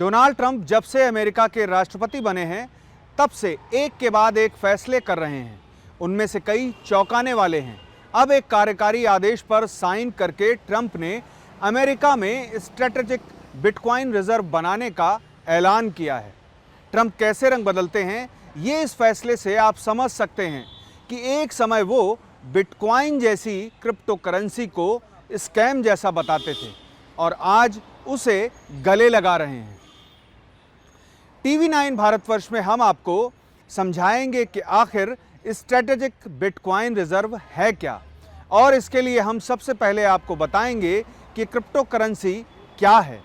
Donald Trump जब से America के राष्ट्रपति बने हैं तब से एक के बाद एक फैसले कर रहे हैं। उनमें से कई चौंकाने वाले हैं। अब एक कार्यकारी आदेश पर साइन करके ट्रंप ने अमेरिका में स्ट्रेटेजिक बिटकॉइन रिजर्व बनाने का ऐलान किया है। ट्रंप कैसे रंग बदलते हैं ये इस फैसले से आप समझ सकते हैं कि एक समय वो बिटकॉइन जैसी क्रिप्टो करेंसी को स्कैम जैसा बताते थे और आज उसे गले लगा रहे हैं। टीवी 9 भारतवर्ष में हम आपको समझाएंगे कि आखिर स्ट्रेटेजिक बिटकॉइन रिजर्व है क्या, और इसके लिए हम सबसे पहले आपको बताएंगे कि क्रिप्टो करेंसी क्या है।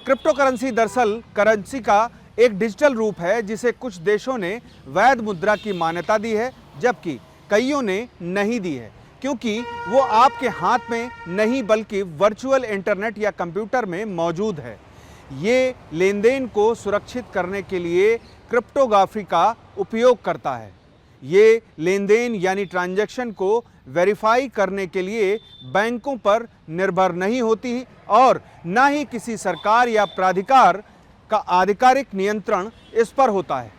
क्रिप्टो करेंसी दरअसल करेंसी का एक डिजिटल रूप है जिसे कुछ देशों ने वैध मुद्रा की मान्यता दी है, जबकि कईयों ने नहीं दी है, क्योंकि वो आपके हाथ में नहीं बल्कि वर्चुअल इंटरनेट या कंप्यूटर में मौजूद है। ये लेन देन को सुरक्षित करने के लिए क्रिप्टोग्राफी का उपयोग करता है। ये लेन देन यानी ट्रांजैक्शन को वेरीफाई करने के लिए बैंकों पर निर्भर नहीं होती और न ही किसी सरकार या प्राधिकार का आधिकारिक नियंत्रण इस पर होता है।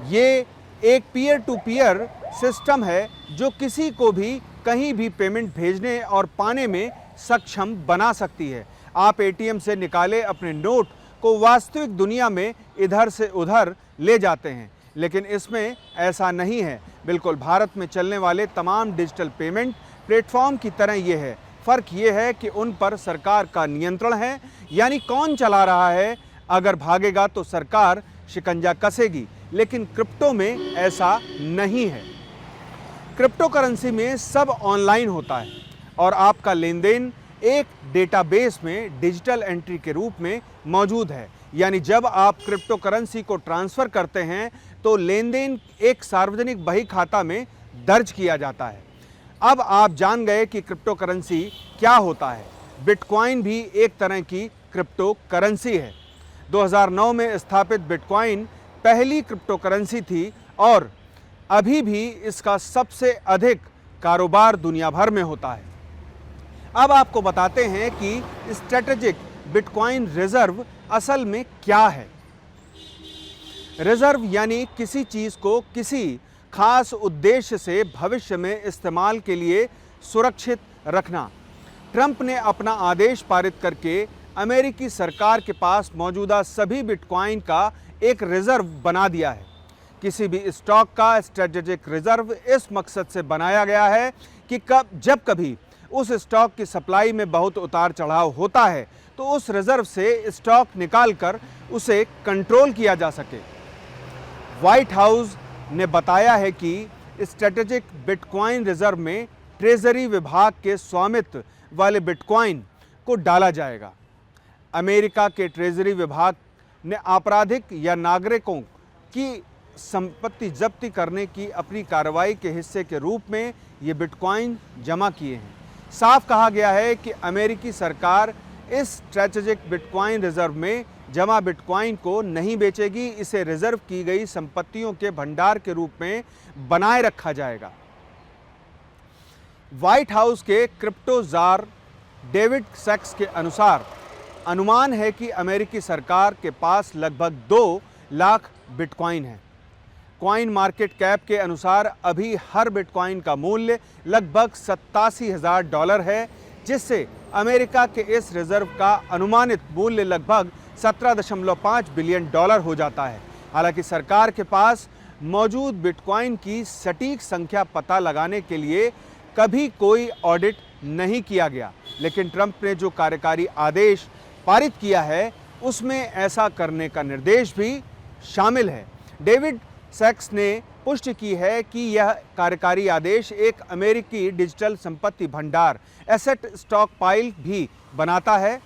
ये एक पीयर टू पीयर सिस्टम है जो किसी को भी कहीं भी पेमेंट भेजने और पाने में सक्षम बना सकती है। आप एटीएम से निकाले अपने नोट को वास्तविक दुनिया में इधर से उधर ले जाते हैं, लेकिन इसमें ऐसा नहीं है। बिल्कुल भारत में चलने वाले तमाम डिजिटल पेमेंट प्लेटफॉर्म की तरह ये है। फ़र्क ये है कि उन पर सरकार का नियंत्रण है, यानी कौन चला रहा है। अगर भागेगा तो सरकार शिकंजा कसेगी, लेकिन क्रिप्टो में ऐसा नहीं है। क्रिप्टो करेंसी में सब ऑनलाइन होता है और आपका लेन देन एक डेटाबेस में डिजिटल एंट्री के रूप में मौजूद है। यानी जब आप क्रिप्टो करेंसी को ट्रांसफ़र करते हैं तो लेन देन एक सार्वजनिक बही खाता में दर्ज किया जाता है। अब आप जान गए कि क्रिप्टो करेंसी क्या होता है। बिटकॉइन भी एक तरह की क्रिप्टो करेंसी है। 2009 में स्थापित बिटकॉइन पहली क्रिप्टो करेंसी थी और अभी भी इसका सबसे अधिक कारोबार दुनिया भर में होता है। अब आपको बताते हैं कि स्ट्रेटेजिक बिटकॉइन रिजर्व असल में क्या है। रिजर्व यानी किसी चीज़ को किसी खास उद्देश्य से भविष्य में इस्तेमाल के लिए सुरक्षित रखना। ट्रंप ने अपना आदेश पारित करके अमेरिकी सरकार के पास मौजूदा सभी बिटकॉइन का एक रिजर्व बना दिया है। किसी भी स्टॉक का स्ट्रेटेजिक रिजर्व इस मकसद से बनाया गया है कि जब कभी उस स्टॉक की सप्लाई में बहुत उतार चढ़ाव होता है तो उस रिजर्व से स्टॉक निकालकर उसे कंट्रोल किया जा सके। व्हाइट हाउस ने बताया है कि स्ट्रेटेजिक बिटकॉइन रिजर्व में ट्रेजरी विभाग के स्वामित्व वाले बिटकॉइन को डाला जाएगा। अमेरिका के ट्रेजरी विभाग ने आपराधिक या नागरिकों की संपत्ति जब्ती करने की अपनी कार्रवाई के हिस्से के रूप में ये बिटकॉइन जमा किए हैं। साफ कहा गया है कि अमेरिकी सरकार इस स्ट्रेटेजिक बिटकॉइन रिजर्व में जमा बिटकॉइन को नहीं बेचेगी। इसे रिजर्व की गई संपत्तियों के भंडार के रूप में बनाए रखा जाएगा। व्हाइट हाउस के क्रिप्टो जार डेविड सैक्स के अनुसार अनुमान है कि अमेरिकी सरकार के पास लगभग 2 लाख बिटकॉइन है। कॉइन मार्केट कैप के अनुसार अभी हर बिटकॉइन का मूल्य लगभग $87,000 है, जिससे अमेरिका के इस रिजर्व का अनुमानित मूल्य लगभग $17.5 बिलियन हो जाता है। हालांकि सरकार के पास मौजूद बिटकॉइन की सटीक संख्या पता लगाने के लिए कभी कोई ऑडिट नहीं किया गया, लेकिन ट्रंप ने जो कार्यकारी आदेश पारित किया है उसमें ऐसा करने का निर्देश भी शामिल है। डेविड सैक्स ने पुष्टि की है कि यह कार्यकारी आदेश एक अमेरिकी डिजिटल संपत्ति भंडार एसेट स्टॉक पाइल भी बनाता है।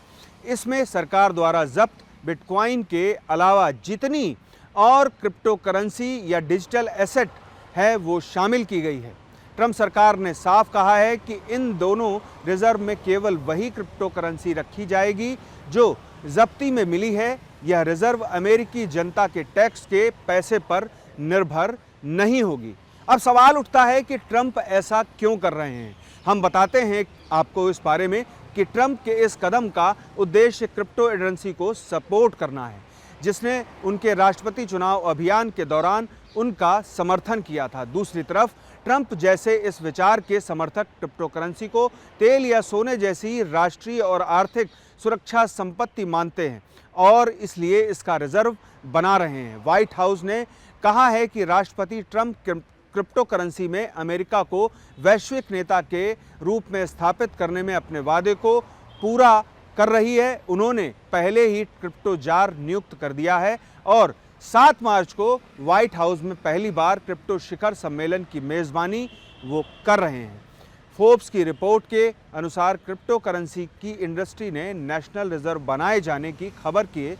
इसमें सरकार द्वारा जब्त बिटकॉइन के अलावा जितनी और क्रिप्टो करेंसी या डिजिटल एसेट है वो शामिल की गई है। ट्रंप सरकार ने साफ कहा है कि इन दोनों रिजर्व में केवल वही क्रिप्टो करेंसी रखी जाएगी जो जब्ती में मिली है। यह रिजर्व अमेरिकी जनता के टैक्स के पैसे पर निर्भर नहीं होगी। अब सवाल उठता है कि ट्रंप ऐसा क्यों कर रहे हैं। हम बताते हैं आपको इस बारे में कि ट्रंप के इस कदम का उद्देश्य क्रिप्टो करेंसी को सपोर्ट करना है, जिसने उनके राष्ट्रपति चुनाव अभियान के दौरान उनका समर्थन किया था। दूसरी तरफ ट्रंप जैसे इस विचार के समर्थक क्रिप्टो करेंसी को तेल या सोने जैसी राष्ट्रीय और आर्थिक सुरक्षा संपत्ति मानते हैं और इसलिए इसका रिजर्व बना रहे हैं। व्हाइट हाउस ने कहा है कि राष्ट्रपति ट्रंप क्रिप्टो करेंसी में अमेरिका को वैश्विक नेता के रूप में स्थापित करने में अपने वादे को पूरा कर रही है। उन्होंने पहले ही क्रिप्टो जार नियुक्त कर दिया है और 7 मार्च को व्हाइट हाउस में पहली बार क्रिप्टो शिखर सम्मेलन की मेजबानी वो कर रहे हैं। फोर्ब्स की रिपोर्ट के अनुसार क्रिप्टो करेंसी की इंडस्ट्री ने नेशनल रिजर्व बनाए जाने की खबर की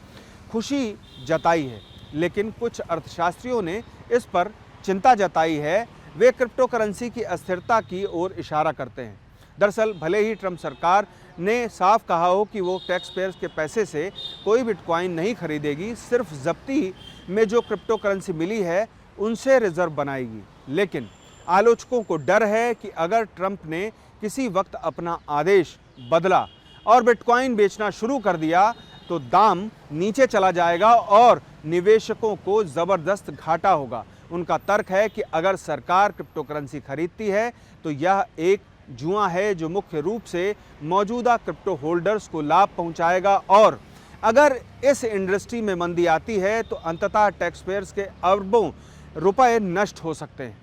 खुशी जताई है, लेकिन कुछ अर्थशास्त्रियों ने इस पर चिंता जताई है। वे क्रिप्टो करेंसी की अस्थिरता की ओर इशारा करते हैं। दरअसल भले ही ट्रंप सरकार ने साफ कहा हो कि वो टैक्स पेयर्स के पैसे से कोई बिटकॉइन नहीं खरीदेगी, सिर्फ जब्ती में जो क्रिप्टो करेंसी मिली है उनसे रिजर्व बनाएगी, लेकिन आलोचकों को डर है कि अगर ट्रंप ने किसी वक्त अपना आदेश बदला और बिटकॉइन बेचना शुरू कर दिया तो दाम नीचे चला जाएगा और निवेशकों को ज़बरदस्त घाटा होगा। उनका तर्क है कि अगर सरकार क्रिप्टो करेंसी खरीदती है तो यह एक जुआ है जो मुख्य रूप से मौजूदा क्रिप्टो होल्डर्स को लाभ पहुंचाएगा और अगर इस इंडस्ट्री में मंदी आती है तो अंततः टैक्स पेयर्स के अरबों रुपए नष्ट हो सकते हैं।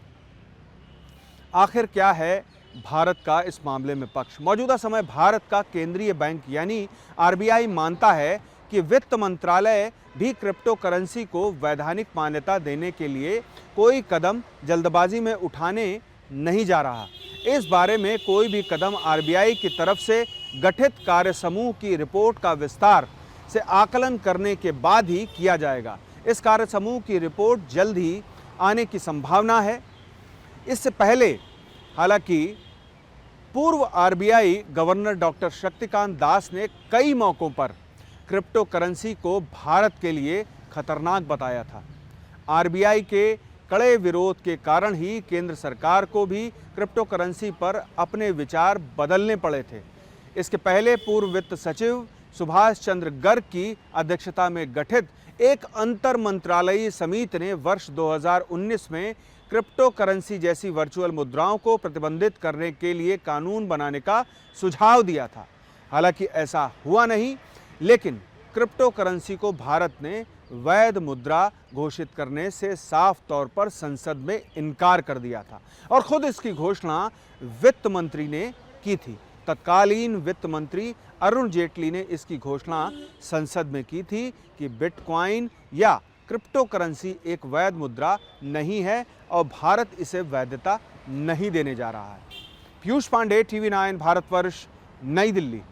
आखिर क्या है भारत का इस मामले में पक्ष? मौजूदा समय भारत का केंद्रीय बैंक यानी आरबीआई मानता है कि वित्त मंत्रालय भी क्रिप्टो करेंसी को वैधानिक मान्यता देने के लिए कोई कदम जल्दबाजी में उठाने नहीं जा रहा। इस बारे में कोई भी कदम आरबीआई की तरफ से गठित कार्य समूह की रिपोर्ट का विस्तार से आकलन करने के बाद ही किया जाएगा। इस कार्य समूह की रिपोर्ट जल्द ही आने की संभावना है। इससे पहले हालांकि पूर्व RBI governor doctor Shaktikanta Das ने कई मौकों पर क्रिप्टो करेंसी को भारत के लिए खतरनाक बताया था। आरबीआई के कड़े विरोध के कारण ही केंद्र सरकार को भी क्रिप्टो करेंसी पर अपने विचार बदलने पड़े थे। इसके पहले पूर्व वित्त सचिव सुभाष चंद्र गर्ग की अध्यक्षता में गठित एक अंतर मंत्रालयीय समिति ने वर्ष 2019 में क्रिप्टो करेंसी जैसी वर्चुअल मुद्राओं को प्रतिबंधित करने के लिए कानून बनाने का सुझाव दिया था। हालांकि ऐसा हुआ नहीं, लेकिन क्रिप्टो करेंसी को भारत ने वैध मुद्रा घोषित करने से साफ तौर पर संसद में इनकार कर दिया था और खुद इसकी घोषणा वित्त मंत्री ने की थी। तत्कालीन वित्त मंत्री अरुण जेटली ने इसकी घोषणा संसद में की थी कि बिटकॉइन या क्रिप्टो करेंसी एक वैध मुद्रा नहीं है और भारत इसे वैधता नहीं देने जा रहा है। पीयूष पांडे, टीवी 9 भारतवर्ष, नई दिल्ली।